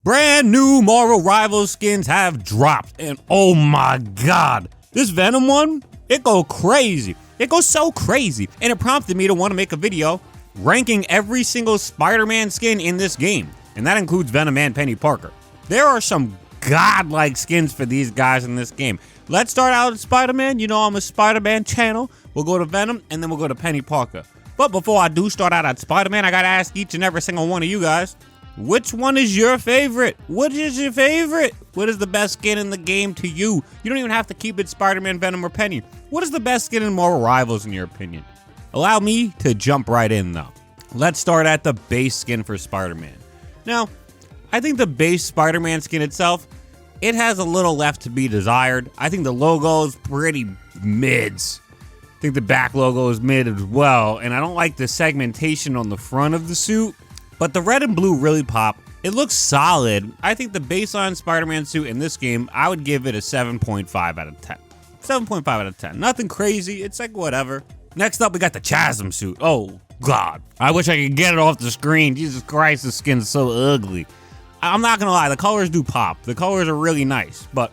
Brand new Marvel Rivals skins have dropped, and oh my god, this Venom one, it go crazy. It goes so crazy, and it prompted me to want to make a video ranking every single Spider-Man skin in this game, and that includes Venom and Peni Parker. There are some godlike skins for these guys in this game. Let's start out with Spider-Man. You know I'm a Spider-Man channel. We'll go to Venom, and then we'll go to Peni Parker. But before I do start out at Spider-Man, I gotta ask each and every single one of you guys, which one is your favorite? What is your favorite? What is the best skin in the game to you? You don't even have to keep it Spider-Man, Venom, or Peni. What is the best skin in Marvel Rivals in your opinion? Allow me to jump right in though. Let's start at the base skin for Spider-Man. Now, I think the base Spider-Man skin itself, it has a little left to be desired. I think the logo is pretty mids. I think the back logo is mid as well, and I don't like the segmentation on the front of the suit. But the red and blue really pop. It looks solid. I think the baseline Spider-Man suit in this game, I would give it a 7.5 out of 10. 7.5 out of 10. Nothing crazy. It's like whatever. Next up, we got the Chasm suit. Oh, God. I wish I could get it off the screen. Jesus Christ, the skin's so ugly. I'm not gonna lie. The colors do pop. The colors are really nice. But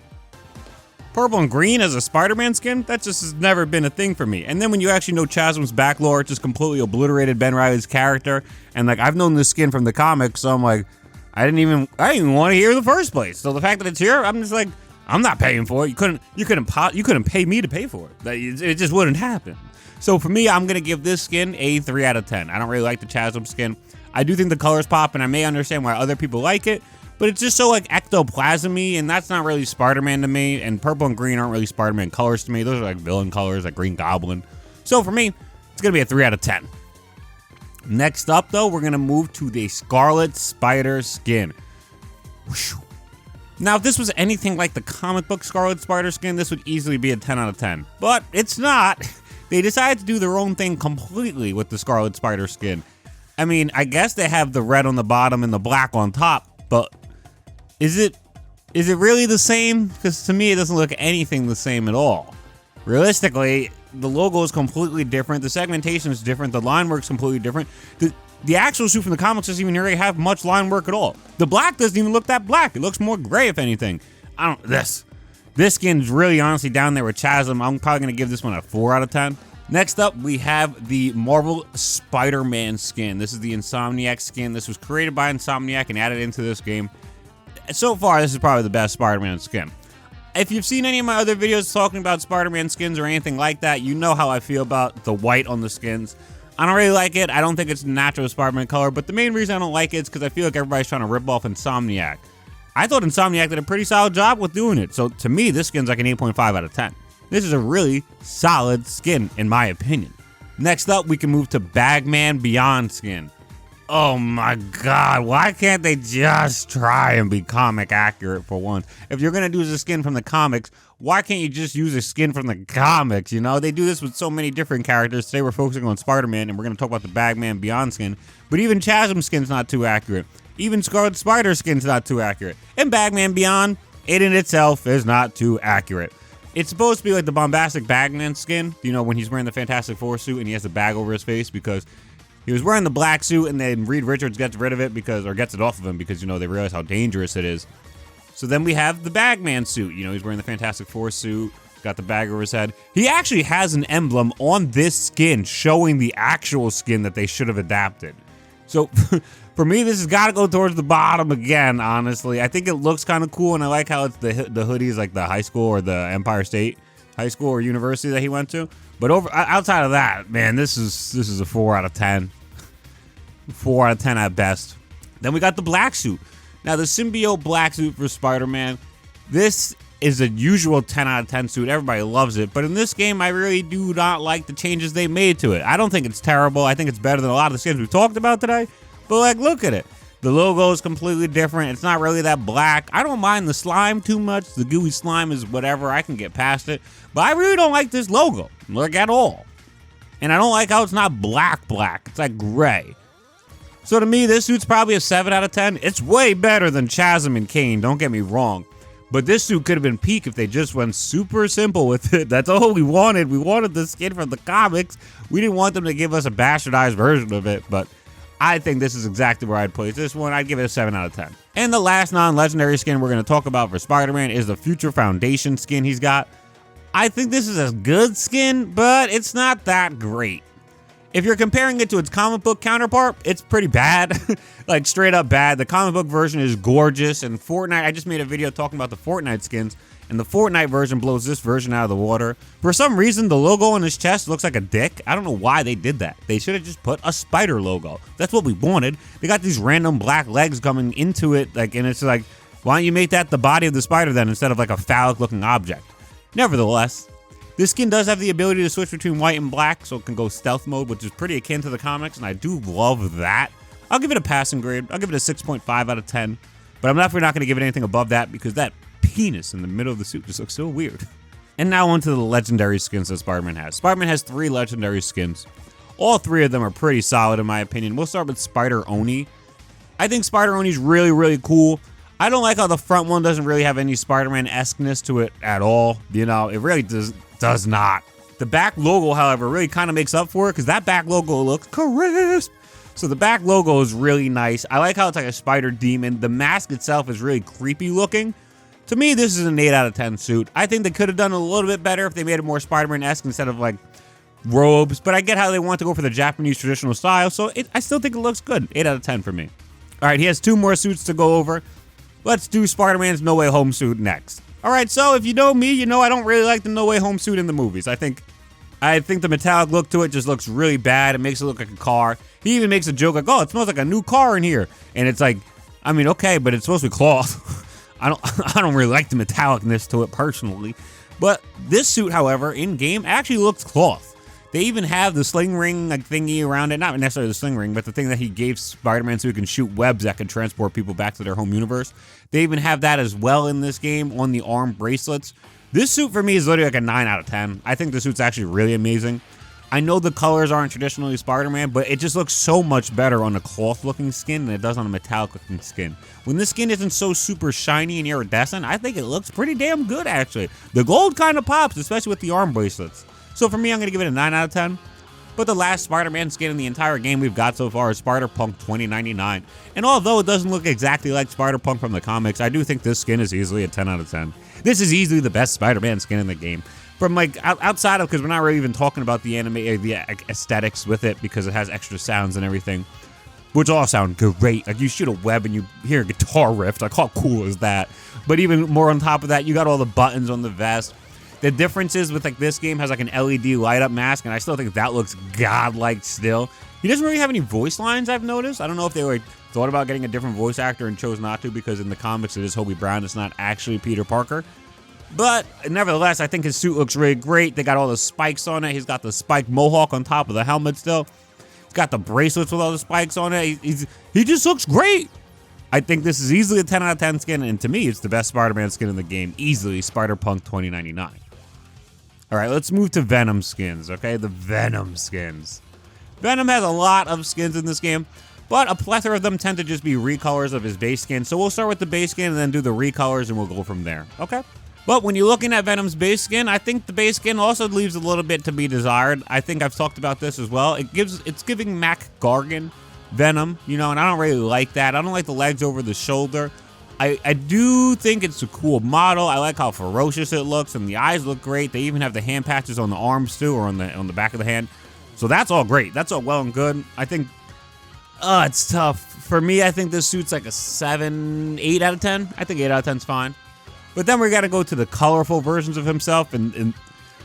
purple and green as a Spider-Man skin, that just has never been a thing for me. And then when you actually know Chasm's back lore, it just completely obliterated Ben Reilly's character. And like, I've known this skin from the comics, so I'm like, I didn't even want to hear it in the first place. So the fact that it's here, I'm just like, I'm not paying for it. You couldn't pay me to pay for it. It just wouldn't happen. So for me, I'm gonna give this skin a 3 out of 10. I don't really like the Chasm skin. I do think the colors pop, and I may understand why other people like it. But it's just so like ectoplasm-y, and that's not really Spider-Man to me. And purple and green aren't really Spider-Man colors to me. Those are like villain colors, like Green Goblin. So for me, it's gonna be a 3 out of 10. Next up, though, we're gonna move to the Scarlet Spider skin. Whew. Now, if this was anything like the comic book Scarlet Spider skin, this would easily be a 10 out of 10. But it's not. They decided to do their own thing completely with the Scarlet Spider skin. I mean, I guess they have the red on the bottom and the black on top, but is it really the same? Because to me, it doesn't look anything the same at all. Realistically, the logo is completely different. The segmentation is different. The line work's completely different. The actual suit from the comics doesn't even really have much line work at all. The black doesn't even look that black. It looks more gray, if anything. This skin's really honestly down there with Chasm. I'm probably going to give this one a 4 out of 10. Next up, we have the Marvel Spider-Man skin. This is the Insomniac skin. This was created by Insomniac and added into this game. So far, this is probably the best Spider-Man skin. If you've seen any of my other videos talking about Spider-Man skins or anything like that, you know how I feel about the white on the skins. I don't really like it. I don't think it's natural Spider-Man color, but the main reason I don't like it is because I feel like everybody's trying to rip off Insomniac. I thought Insomniac did a pretty solid job with doing it, so to me, this skin's like an 8.5 out of 10. This is a really solid skin, in my opinion. Next up, we can move to Bagman Beyond skin. Oh my god, why can't they just try and be comic accurate for once? If you're gonna use a skin from the comics, why can't you just use a skin from the comics, you know? They do this with so many different characters. Today we're focusing on Spider-Man, and we're gonna talk about the Bagman Beyond skin. But even Chasm skin's not too accurate. Even Scarlet Spider skin's not too accurate. And Bagman Beyond, it in itself is not too accurate. It's supposed to be like the bombastic Bagman skin, you know, when he's wearing the Fantastic Four suit and he has a bag over his face because he was wearing the black suit, and then Reed Richards gets rid of it or gets it off of him because, you know, they realize how dangerous it is. So then we have the Bagman suit. You know, he's wearing the Fantastic Four suit, got the bag over his head. He actually has an emblem on this skin showing the actual skin that they should have adapted. So for me, this has got to go towards the bottom again, honestly. I think it looks kind of cool, and I like how it's the hoodies like the high school or the Empire State High School or university that he went to. But outside of that, man, this is a 4 out of 10. 4 out of 10 at best. Then we got the black suit. Now, the symbiote black suit for Spider-Man, this is a usual 10 out of 10 suit. Everybody loves it. But in this game, I really do not like the changes they made to it. I don't think it's terrible. I think it's better than a lot of the skins we've talked about today. But, like, look at it. The logo is completely different. It's not really that black. I don't mind the slime too much. The gooey slime is whatever. I can get past it. But I really don't like this logo, like, at all. And I don't like how it's not black. It's like gray. So to me, this suit's probably a 7 out of 10. It's way better than Chasm and Kane, don't get me wrong. But this suit could have been peak if they just went super simple with it. That's all we wanted. We wanted the skin from the comics. We didn't want them to give us a bastardized version of it. But I think this is exactly where I'd place this one. I'd give it a 7 out of 10. And the last non-legendary skin we're going to talk about for Spider-Man is the Future Foundation skin he's got. I think this is a good skin, but it's not that great. If you're comparing it to its comic book counterpart, it's pretty bad. Like, straight up bad. The comic book version is gorgeous, and Fortnite, I just made a video talking about the Fortnite skins, and the Fortnite version blows this version out of the water. For some reason, the logo on his chest looks like a dick. I don't know why they did that. They should have just put a spider logo. That's what we wanted. They got these random black legs coming into it, like, and it's like, why don't you make that the body of the spider then, instead of like a phallic-looking object? Nevertheless, this skin does have the ability to switch between white and black, so it can go stealth mode, which is pretty akin to the comics, and I do love that. I'll give it a passing grade. I'll give it a 6.5 out of 10, but I'm definitely not going to give it anything above that because that penis in the middle of the suit just looks so weird. And now onto the legendary skins that Spider-Man has. Spider-Man has 3 legendary skins. All 3 of them are pretty solid in my opinion. We'll start with Spider-Oni. I think Spider-Oni's really, really cool. I don't like how the front one doesn't really have any Spider-Man-esqueness to it at all. You know, it really does not. The back logo, however, really kind of makes up for it because that back logo looks crisp. So the back logo is really nice. I like how it's like a spider demon. The mask itself is really creepy looking. To me, this is an 8 out of 10 suit. I think they could have done a little bit better if they made it more Spider-Man-esque instead of like robes, but I get how they want to go for the Japanese traditional style, so I still think it looks good. 8 out of 10 for me. All right, he has 2 more suits to go over. Let's do Spider-Man's No Way Home suit next. All right, so if you know me, you know I don't really like the No Way Home suit in the movies. I think the metallic look to it just looks really bad. It makes it look like a car. He even makes a joke like, oh, it smells like a new car in here. And it's like, I mean, okay, but it's supposed to be cloth. I don't really like the metallicness to it personally. But this suit, however, in game actually looks cloth. They even have the sling ring like thingy around it. Not necessarily the sling ring, but the thing that he gave Spider-Man so he can shoot webs that can transport people back to their home universe. They even have that as well in this game on the arm bracelets. This suit for me is literally like a 9 out of 10. I think the suit's actually really amazing. I know the colors aren't traditionally Spider-Man, but it just looks so much better on a cloth-looking skin than it does on a metallic-looking skin. When this skin isn't so super shiny and iridescent, I think it looks pretty damn good, actually. The gold kind of pops, especially with the arm bracelets. So for me, I'm going to give it a 9 out of 10. But the last Spider-Man skin in the entire game we've got so far is Spider-Punk 2099. And although it doesn't look exactly like Spider-Punk from the comics, I do think this skin is easily a 10 out of 10. This is easily the best Spider-Man skin in the game. From like outside of, because we're not really even talking about the anime, the aesthetics with it, because it has extra sounds and everything, which all sound great. Like you shoot a web and you hear a guitar riff. Like how cool is that? But even more on top of that, you got all the buttons on the vest. The difference is with like this game has like an LED light up mask, and I still think that looks godlike still. He doesn't really have any voice lines, I've noticed. I don't know if they were thought about getting a different voice actor and chose not to, because in the comics it is Hobie Brown. It's not actually Peter Parker. But nevertheless, I think his suit looks really great. They got all the spikes on it. He's got the spiked mohawk on top of the helmet still. He's got the bracelets with all the spikes on it. He just looks great. I think this is easily a 10 out of 10 skin, and to me, it's the best Spider-Man skin in the game. Easily Spider-Punk 2099. All right, let's move to Venom skins, okay? The Venom skins. Venom has a lot of skins in this game, but a plethora of them tend to just be recolors of his base skin. So we'll start with the base skin and then do the recolors, and we'll go from there, okay? But when you're looking at Venom's base skin, I think the base skin also leaves a little bit to be desired. I think I've talked about this as well. It's giving Mac Gargan Venom, you know, and I don't really like that. I don't like the legs over the shoulder. I do think it's a cool model. I like how ferocious it looks, and the eyes look great. They even have the hand patches on the arms too, or on the back of the hand. So that's all great. That's all well and good. I think, it's tough. For me, I think this suit's like a 7, 8 out of 10. I think 8 out of 10 is fine. But then we got to go to the colorful versions of himself, and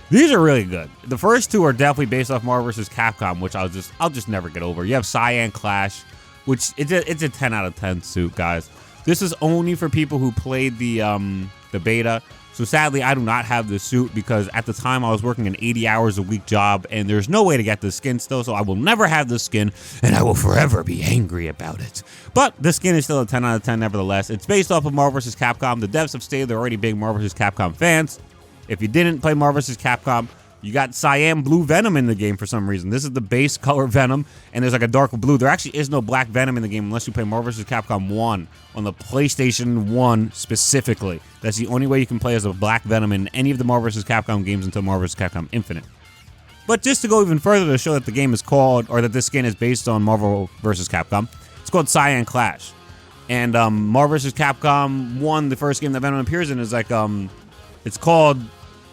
these are really good. The first 2 are definitely based off Marvel vs. Capcom, which I'll just never get over. You have Cyan Clash, which it's a 10 out of 10 suit, guys. This is only for people who played the beta. So sadly, I do not have this suit because at the time I was working an 80 hours a week job, and there's no way to get this skin still, so I will never have this skin, and I will forever be angry about it. But this skin is still a 10 out of 10 nevertheless. It's based off of Marvel vs. Capcom. The devs have stated they're already big Marvel vs. Capcom fans. If you didn't play Marvel vs. Capcom, you got cyan blue Venom in the game for some reason. This is the base color Venom, and there's like a darker blue. There actually is no black Venom in the game unless you play Marvel vs. Capcom 1 on the PlayStation 1 specifically. That's the only way you can play as a black Venom in any of the Marvel vs. Capcom games until Marvel vs. Capcom Infinite. But just to go even further to show that the game is called, or that this skin is based on Marvel vs. Capcom, it's called Cyan Clash. And Marvel vs. Capcom 1, the first game that Venom appears in, is like, it's called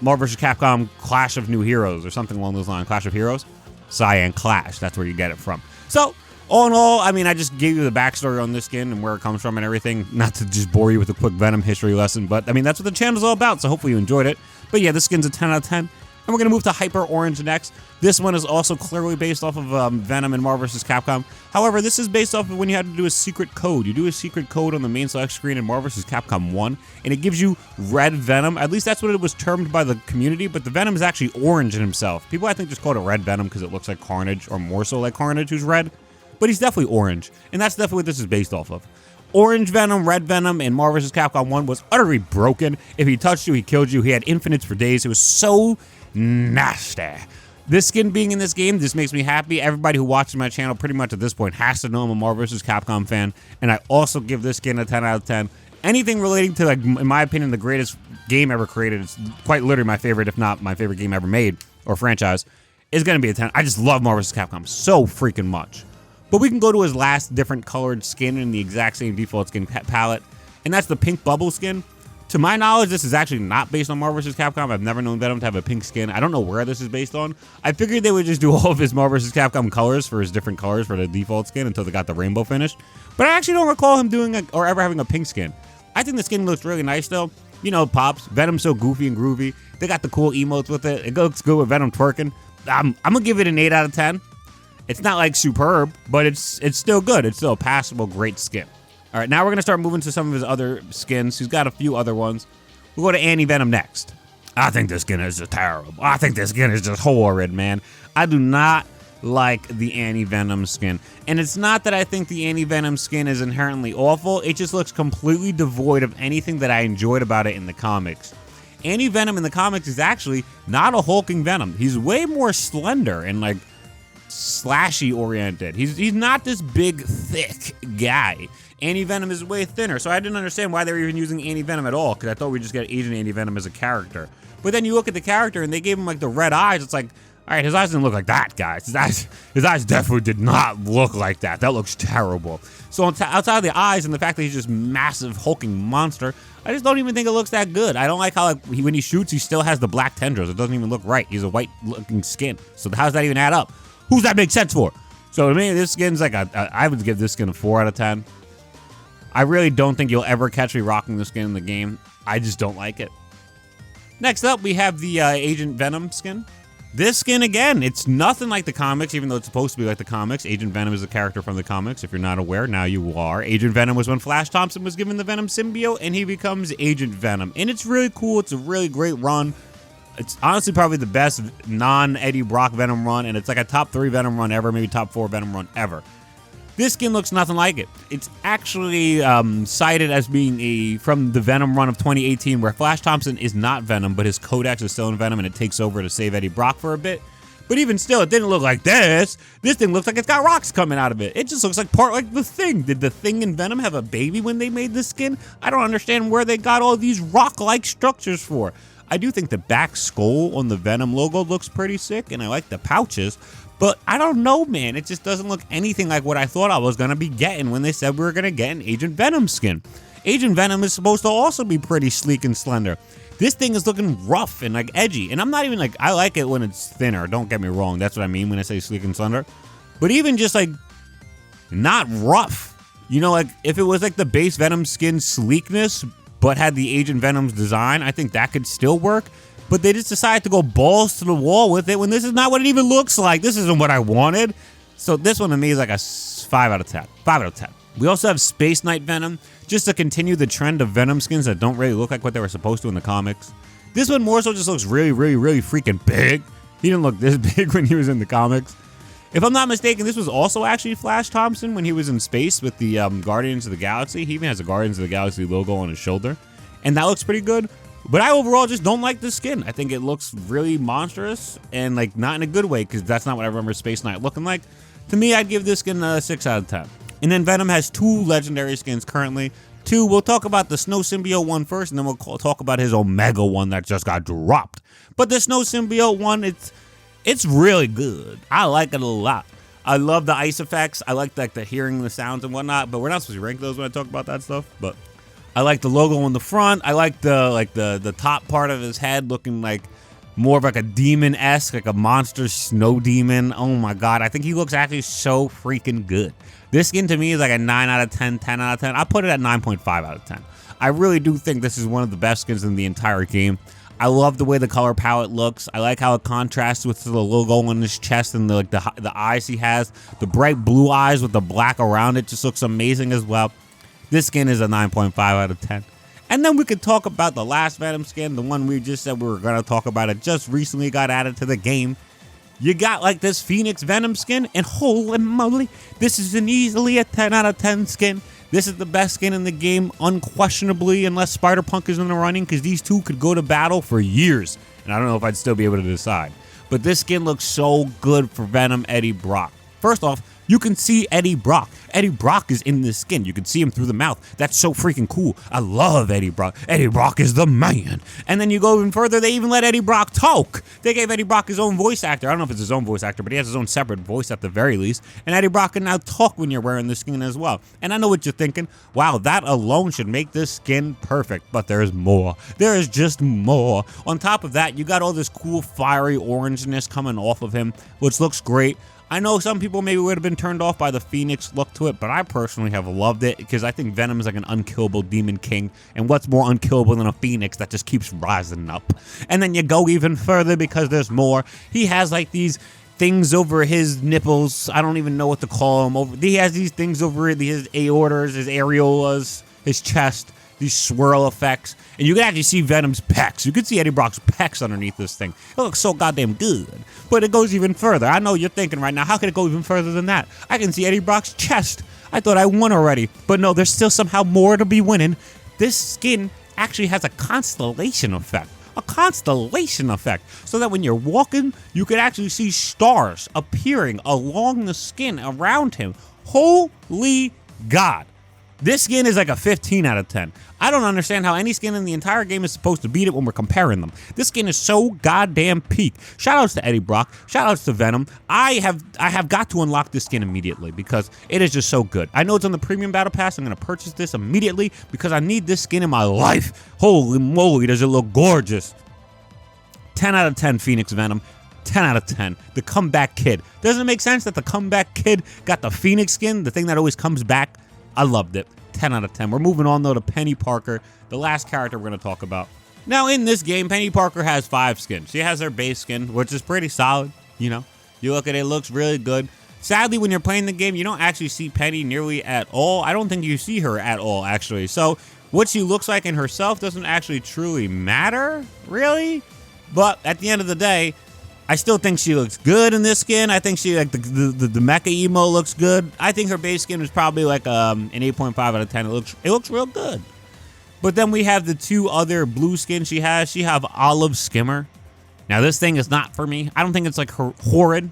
Marvel vs. Capcom Clash of New Heroes or something along those lines. Clash of Heroes? Cyan Clash, that's where you get it from. So, all in all, I mean, I just gave you the backstory on this skin and where it comes from and everything. Not to just bore you with a quick Venom history lesson, but I mean, that's what the channel's all about, so hopefully you enjoyed it. But yeah, this skin's a 10 out of 10. And we're going to move to Hyper Orange next. This one is also clearly based off of Venom and Marvel vs. Capcom. However, this is based off of when you had to do a secret code. You do a secret code on the main select screen in Marvel vs. Capcom 1, and it gives you red Venom. At least that's what it was termed by the community, but the Venom is actually orange in himself. People, I think, just call it red Venom because it looks like Carnage, or more so like Carnage, who's red. But he's definitely orange, and that's definitely what this is based off of. Orange Venom, red Venom in Marvel vs. Capcom 1 was utterly broken. If he touched you, he killed you. He had infinites for days. It was so nasty. This skin being in this game, this makes me happy. Everybody who watches my channel pretty much at this point has to know I'm a Marvel vs. Capcom fan, and I also give this skin a 10 out of 10. Anything relating to, like, in my opinion, the greatest game ever created, it's quite literally my favorite, if not my favorite game ever made, or franchise, is going to be a 10. I just love Marvel vs. Capcom so freaking much. But we can go to his last different colored skin in the exact same default skin palette, and that's the pink bubble skin. To my knowledge, this is actually not based on Marvel vs. Capcom. I've never known Venom to have a pink skin. I don't know where this is based on. I figured they would just do all of his Marvel vs. Capcom colors for his different colors for the default skin until they got the rainbow finish. But I actually don't recall him doing or ever having a pink skin. I think the skin looks really nice though. You know, pops. Venom's so goofy and groovy. They got the cool emotes with it. It looks good with Venom twerking. I'm gonna give it an 8 out of 10. It's not like superb, but it's still good. It's still a passable, great skin. All right, now we're going to start moving to some of his other skins. He's got a few other ones. We'll go to Anti-Venom next. I think this skin is just terrible. I think this skin is just horrid, man. I do not like the Anti-Venom skin. And it's not that I think the Anti-Venom skin is inherently awful. It just looks completely devoid of anything that I enjoyed about it in the comics. Anti-Venom in the comics is actually not a hulking Venom. He's way more slender and, like, slashy oriented. He's not this big, thick guy. Anti-Venom is way thinner, so I didn't understand why they were even using Anti-Venom at all, because I thought we'd just get Agent Anti-Venom as a character. But then you look at the character, and they gave him, like, the red eyes. It's like, all right, his eyes didn't look like that, guys. His eyes definitely did not look like that. That looks terrible. So outside of the eyes and the fact that he's just massive hulking monster, I just don't even think it looks that good. I don't like how, like, when he shoots, he still has the black tendrils. It doesn't even look right. He's a white-looking skin. So how does that even add up? Who's that make sense for? So to me, this skin's like I would give this skin a 4 out of 10. I really don't think you'll ever catch me rocking this skin in the game. I just don't like it. Next up, we have the Agent Venom skin. This skin, again, it's nothing like the comics, even though it's supposed to be like the comics. Agent Venom is a character from the comics. If you're not aware, now you are. Agent Venom was when Flash Thompson was given the Venom symbiote, and he becomes Agent Venom. And it's really cool. It's a really great run. It's honestly probably the best non-Eddie Brock Venom run, and it's like a top 3 Venom run ever, maybe top 4 Venom run ever. This skin looks nothing like it. It's actually cited as being from the Venom run of 2018, where Flash Thompson is not Venom, but his Codex is still in Venom, and it takes over to save Eddie Brock for a bit. But even still, it didn't look like this. This thing looks like it's got rocks coming out of it. It just looks like part like the Thing. Did the Thing and Venom have a baby when they made this skin? I don't understand where they got all these rock-like structures for. I do think the back skull on the Venom logo looks pretty sick, and I like the pouches, but I don't know, man. It just doesn't look anything like what I thought I was going to be getting when they said we were going to get an Agent Venom skin. Agent Venom is supposed to also be pretty sleek and slender. This thing is looking rough and, like, edgy, and I'm not even, like, I like it when it's thinner. Don't get me wrong. That's what I mean when I say sleek and slender. But even just, like, not rough. You know, like, if it was, like, the base Venom skin sleekness, but had the Agent Venom's design, I think that could still work. But they just decided to go balls to the wall with it when this is not what it even looks like. This isn't what I wanted. So this one to me is like a 5 out of 10. 5 out of 10. We also have Space Knight Venom, just to continue the trend of Venom skins that don't really look like what they were supposed to in the comics. This one more so just looks really, really, really freaking big. He didn't look this big when he was in the comics. If I'm not mistaken, this was also actually Flash Thompson when he was in space with the Guardians of the Galaxy. He even has a Guardians of the Galaxy logo on his shoulder. And that looks pretty good. But I overall just don't like this skin. I think it looks really monstrous and, like, not in a good way, because that's not what I remember Space Knight looking like. To me, I'd give this skin a 6 out of 10. And then Venom has 2 legendary skins currently. 2, we'll talk about the Snow Symbiote one first, and then we'll talk about his Omega one that just got dropped. But the Snow Symbiote one, It's really good. I like it a lot. I love the ice effects. I like the hearing the sounds and whatnot, but we're not supposed to rank those when I talk about that stuff. But I like the logo on the front. I like the top part of his head looking like more of like a demon-esque, like a monster snow demon. Oh my god, I think he looks actually so freaking good. This skin to me is like a 9 out of 10, 10 out of 10. I put it at 9.5 out of 10. I really do think this is one of the best skins in the entire game. I love the way the color palette looks. I like how it contrasts with the logo on his chest and the eyes he has. The bright blue eyes with the black around it just looks amazing as well. This skin is a 9.5 out of 10. And then we could talk about the last Venom skin, the one we just said we were going to talk about. It just recently got added to the game. You got like this Phoenix Venom skin, and holy moly, this is an easily a 10 out of 10 skin. This is the best skin in the game, unquestionably, unless Spider-Punk is in the running, because these two could go to battle for years, and I don't know if I'd still be able to decide. But this skin looks so good for Venom Eddie Brock. First off, you can see Eddie Brock. Eddie Brock is in this skin. You can see him through the mouth. That's so freaking cool. I love Eddie Brock. Eddie Brock is the man. And then you go even further, they even let Eddie Brock talk. They gave Eddie Brock his own voice actor. I don't know if it's his own voice actor, but he has his own separate voice at the very least. And Eddie Brock can now talk when you're wearing this skin as well. And I know what you're thinking. Wow, that alone should make this skin perfect. But there's more. There is just more. On top of that, you got all this cool fiery orangeness coming off of him, which looks great. I know some people maybe would have been turned off by the Phoenix look to it, but I personally have loved it because I think Venom is like an unkillable demon king, and what's more unkillable than a Phoenix that just keeps rising up? And then you go even further because there's more. He has like these things over his nipples. I don't even know what to call them. He has these things over his aortas, his areolas, his chest, these swirl effects, and you can actually see Venom's pecs. You can see Eddie Brock's pecs underneath this thing. It looks so goddamn good. But it goes even further. I know you're thinking right now, how can it go even further than that? I can see Eddie Brock's chest. I thought I won already. But no, there's still somehow more to be winning. This skin actually has a constellation effect. A constellation effect. So that when you're walking, you can actually see stars appearing along the skin around him. Holy God. This skin is like a 15 out of 10. I don't understand how any skin in the entire game is supposed to beat it when we're comparing them. This skin is so goddamn peak. Shoutouts to Eddie Brock. Shoutouts to Venom. I have got to unlock this skin immediately because it is just so good. I know it's on the premium battle pass. I'm going to purchase this immediately because I need this skin in my life. Holy moly, does it look gorgeous. 10 out of 10 Phoenix Venom. 10 out of 10. The comeback kid. Doesn't it make sense that the comeback kid got the Phoenix skin, the thing that always comes back? I loved it. 10 out of 10. We're moving on, though, to Peni Parker, the last character we're going to talk about. Now, in this game, Peni Parker has 5 skins. She has her base skin, which is pretty solid, you know. You look at it, it looks really good. Sadly, when you're playing the game, you don't actually see Peni nearly at all. I don't think you see her at all, actually. So, what she looks like in herself doesn't actually truly matter, really. But at the end of the day, I still think she looks good in this skin. I think she like the mecha emo looks good. I think her base skin is probably like an 8.5 out of 10. It looks real good. But then we have the 2 other blue skins she has. She have Olive Skimmer. Now this thing is not for me. I don't think it's like horrid,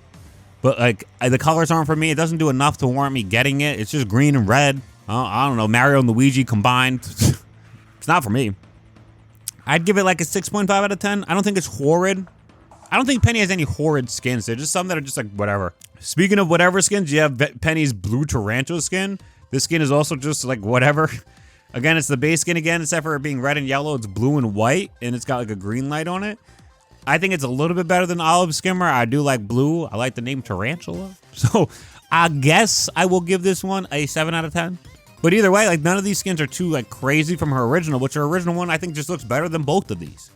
but like the colors aren't for me. It doesn't do enough to warrant me getting it. It's just green and red. I don't know, Mario and Luigi combined. It's not for me. I'd give it like a 6.5 out of 10. I don't think it's horrid. I don't think Peni has any horrid skins. They're just some that are just like whatever. Speaking of whatever skins, you have Peni's blue tarantula skin. This skin is also just like whatever. Again, it's the base skin again, except for it being red and yellow. It's blue and white, and it's got like a green light on it. I think it's a little bit better than Olive Skimmer. I do like blue. I like the name Tarantula. So I guess I will give this one a 7 out of 10. But either way, like none of these skins are too like crazy from her original, which her original one I think just looks better than both of these.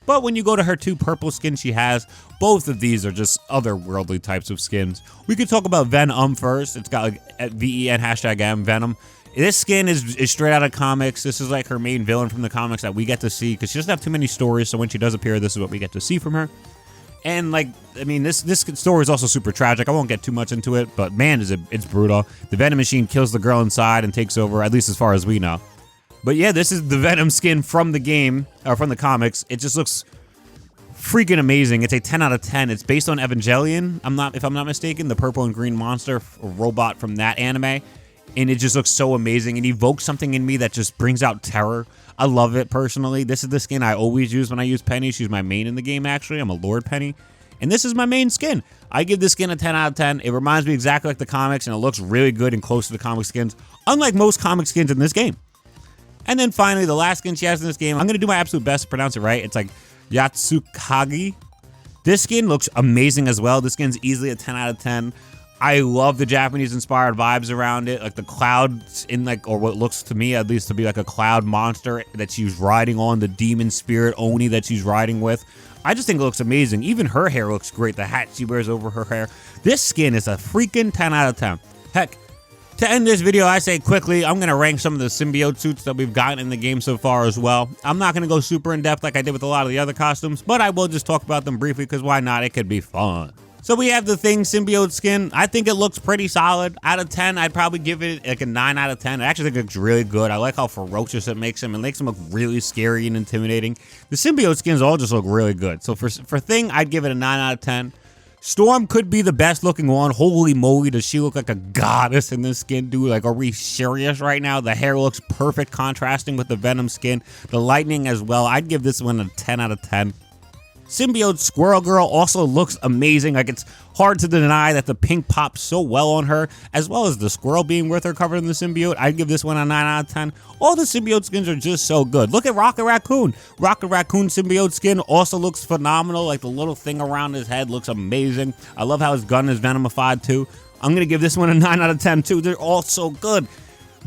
But when you go to her 2 purple skins she has, both of these are just otherworldly types of skins. We could talk about Venom first. It's got like VEN #M Venom. This skin is straight out of comics. This is like her main villain from the comics that we get to see because she doesn't have too many stories. So when she does appear, this is what we get to see from her. And like, I mean, this story is also super tragic. I won't get too much into it, but man, it's brutal. The Venom machine kills the girl inside and takes over, at least as far as we know. But yeah, this is the Venom skin from the game, or from the comics. It just looks freaking amazing. It's a 10 out of 10. It's based on Evangelion, if I'm not mistaken, the purple and green monster robot from that anime. And it just looks so amazing. It evokes something in me that just brings out terror. I love it personally. This is the skin I always use when I use Peni. She's my main in the game, actually. I'm a Lord Peni. And this is my main skin. I give this skin a 10 out of 10. It reminds me exactly like the comics, and it looks really good and close to the comic skins, unlike most comic skins in this game. And then finally, the last skin she has in this game, I'm going to do my absolute best to pronounce it right. It's like Yatsukagi. This skin looks amazing as well. This skin's easily a 10 out of 10. I love the Japanese-inspired vibes around it, like the clouds in like, or what looks to me at least to be like a cloud monster that she's riding on, the demon spirit Oni that she's riding with. I just think it looks amazing. Even her hair looks great, the hat she wears over her hair. This skin is a freaking 10 out of 10. Heck, to end this video, I say quickly, I'm going to rank some of the symbiote suits that we've gotten in the game so far as well. I'm not going to go super in-depth like I did with a lot of the other costumes, but I will just talk about them briefly because why not? It could be fun. So we have the Thing symbiote skin. I think it looks pretty solid. Out of 10, I'd probably give it like a 9 out of 10. I actually think it looks really good. I like how ferocious it makes him. It makes him look really scary and intimidating. The symbiote skins all just look really good. So for Thing, I'd give it a 9 out of 10. Storm could be the best looking one. Holy moly, does she look like a goddess in this skin, dude? Like, are we serious right now? The hair looks perfect, contrasting with the Venom skin. The lightning as well. I'd give this one a 10 out of 10. Symbiote Squirrel Girl also looks amazing. Like, it's hard to deny that the pink pops so well on her, as well as the squirrel being with her covered in the symbiote. I'd give this one a 9 out of 10. All the symbiote skins are just so good. Look at Rocket Raccoon. Rocket Raccoon symbiote skin also looks phenomenal. Like, the little thing around his head looks amazing. I love how his gun is venomified too. I'm going to give this one a 9 out of 10 too. They're all so good.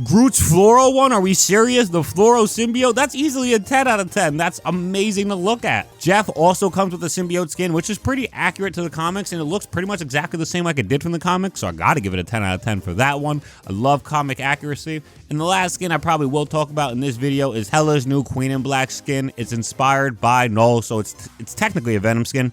Groot's Fluoro one, are we serious? The Fluoro symbiote? That's easily a 10 out of 10. That's amazing to look at. Jeff also comes with a symbiote skin, which is pretty accurate to the comics, and it looks pretty much exactly the same like it did from the comics, so I gotta give it a 10 out of 10 for that one. I love comic accuracy. And the last skin I probably will talk about in this video is Hela's new Queen in Black skin. It's inspired by Null, so it's technically a Venom skin.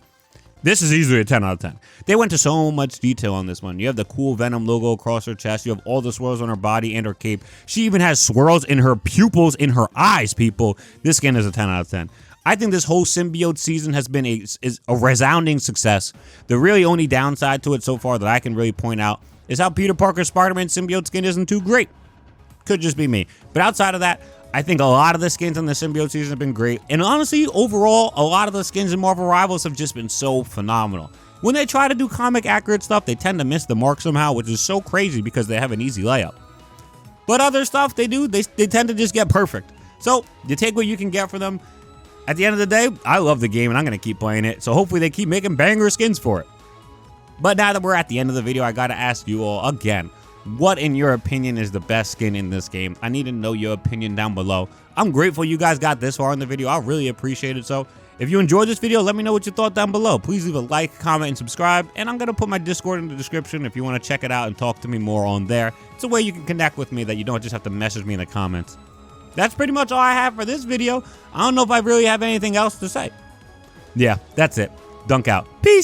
This is easily a 10 out of 10. They went to so much detail on this one. You have the cool Venom logo across her chest. You have all the swirls on her body and her cape. She even has swirls in her pupils in her eyes, people. This skin is a 10 out of 10. I think this whole symbiote season has been a resounding success. The really only downside to it so far that I can really point out is how Peter Parker's Spider-Man symbiote skin isn't too great. Could just be me. But outside of that, I think a lot of the skins in the symbiote season have been great. And honestly, overall, a lot of the skins in Marvel Rivals have just been so phenomenal. When they try to do comic accurate stuff, they tend to miss the mark somehow, which is so crazy because they have an easy layup. But other stuff they do, they tend to just get perfect. So you take what you can get for them. At the end of the day, I love the game and I'm going to keep playing it. So hopefully they keep making banger skins for it. But now that we're at the end of the video, I got to ask you all again. What, in your opinion, is the best skin in this game? I need to know your opinion down below. I'm grateful you guys got this far in the video. I really appreciate it. So if you enjoyed this video, let me know what you thought down below. Please leave a like, comment, and subscribe. And I'm going to put my Discord in the description if you want to check it out and talk to me more on there. It's a way you can connect with me that you don't just have to message me in the comments. That's pretty much all I have for this video. I don't know if I really have anything else to say. Yeah, that's it. Dunk out. Peace.